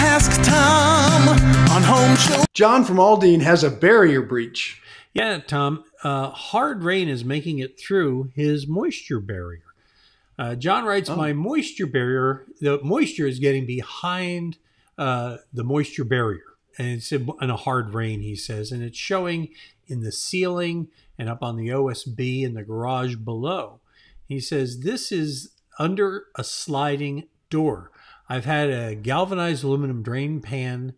Ask Tom on Home Show. John from Aldine has a barrier breach. Yeah, Tom, hard rain is making it through his moisture barrier. John writes, my moisture barrier, the moisture is getting behind the moisture barrier. And it's in a hard rain, he says, and it's showing in the ceiling and up on the OSB in the garage below. He says, this is under a sliding door. I've had a galvanized aluminum drain pan,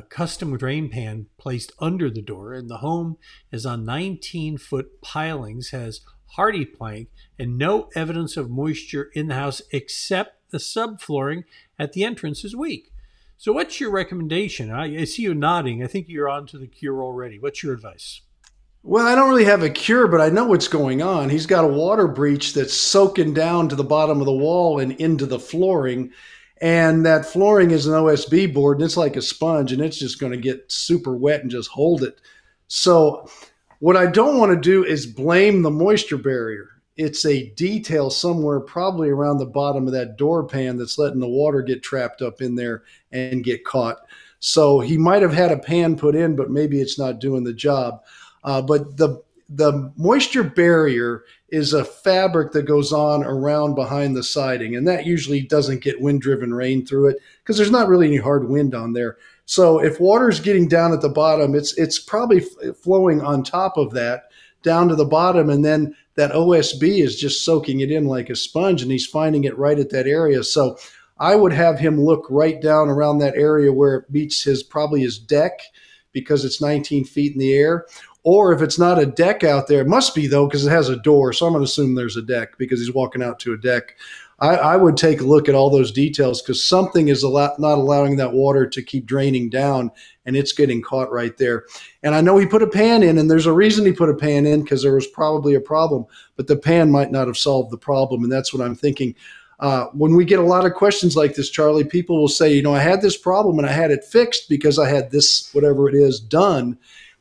custom drain pan placed under the door, and the home is on 19-foot pilings, has hardy plank, and no evidence of moisture in the house except the subflooring at the entrance is weak. So what's your recommendation? I see you nodding. I think you're on to the cure already. What's your advice? Well, I don't really have a cure, but I know what's going on. He's got a water breach that's soaking down to the bottom of the wall and into the flooring. And that flooring is an OSB board, and it's like a sponge, and it's just going to get super wet and just hold it. So what I don't want to do is blame the moisture barrier. It's a detail somewhere probably around the bottom of that door pan that's letting the water get trapped up in there and get caught. So he might have had a pan put in, but maybe it's not doing the job. But the moisture barrier is a fabric that goes on around behind the siding, and that usually doesn't get wind-driven rain through it because there's not really any hard wind on there. So if water's getting down at the bottom, it's probably flowing on top of that down to the bottom, and then that OSB is just soaking it in like a sponge, and he's finding it right at that area. So I would have him look right down around that area where it meets probably his deck, because it's 19 feet in the air. Or if it's not a deck out there, it must be though, because it has a door. So I'm going to assume there's a deck because he's walking out to a deck. I would take a look at all those details because something is not allowing that water to keep draining down, and it's getting caught right there. And I know he put a pan in, and there's a reason he put a pan in, because there was probably a problem, but the pan might not have solved the problem. And that's what I'm thinking. When we get a lot of questions like this, Charlie, people will say, I had this problem and I had it fixed because I had this, whatever it is, done,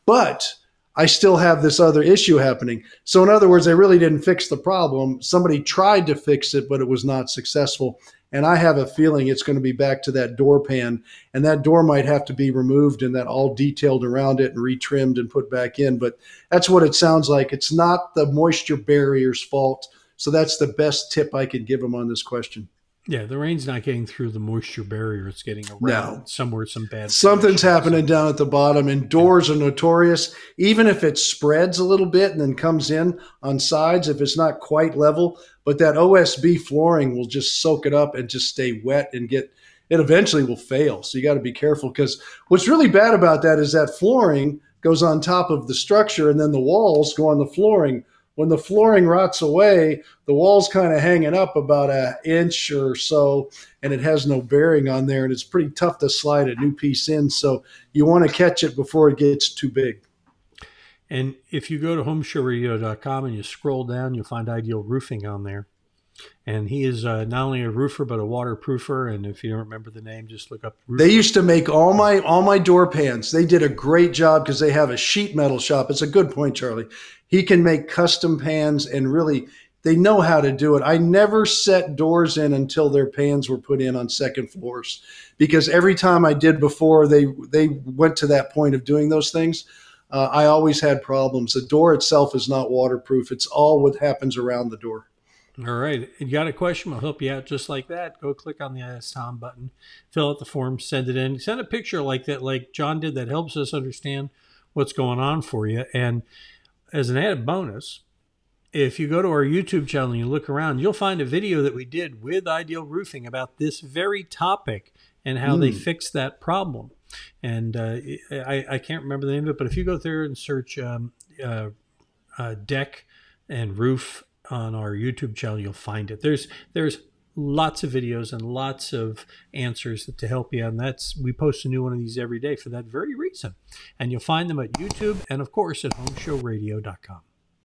but I still have this other issue happening. So in other words, they really didn't fix the problem. Somebody tried to fix it, but it was not successful. And I have a feeling it's going to be back to that door pan, and that door might have to be removed and that all detailed around it and retrimmed and put back in. But that's what it sounds like. It's not the moisture barrier's fault. So that's the best tip I could give him on this question. Yeah, the rain's not getting through the moisture barrier. It's getting around somewhere, some bad. Something's happening down at the bottom, and doors are notorious. Even if it spreads a little bit and then comes in on sides, if it's not quite level, but that OSB flooring will just soak it up and just stay wet and it eventually will fail. So you got to be careful, because what's really bad about that is that flooring goes on top of the structure, and then the walls go on the flooring. When the flooring rots away, the wall's kind of hanging up about an inch or so, and it has no bearing on there, and it's pretty tough to slide a new piece in. So you want to catch it before it gets too big. And if you go to HomeShowRadio.com and you scroll down, you'll find Ideal Roofing on there. And he is not only a roofer, but a waterproofer. And if you don't remember the name, just look up roofer. They used to make all my door pans. They did a great job because they have a sheet metal shop. It's a good point, Charlie. He can make custom pans, and really, they know how to do it. I never set doors in until their pans were put in on second floors, because every time I did before they went to that point of doing those things, I always had problems. The door itself is not waterproof. It's all what happens around the door. All right. You got a question? We'll help you out just like that. Go click on the Ask Tom button, fill out the form, send it in. Send a picture like that, like John did. That helps us understand what's going on for you. And as an added bonus, if you go to our YouTube channel and you look around, you'll find a video that we did with Ideal Roofing about this very topic and how they fixed that problem. And I can't remember the name of it, but if you go there and search deck and roof on our YouTube channel, you'll find it. There's lots of videos and lots of answers to help you, and we post a new one of these every day for that very reason. And you'll find them at YouTube and, of course, at HomeShowRadio.com.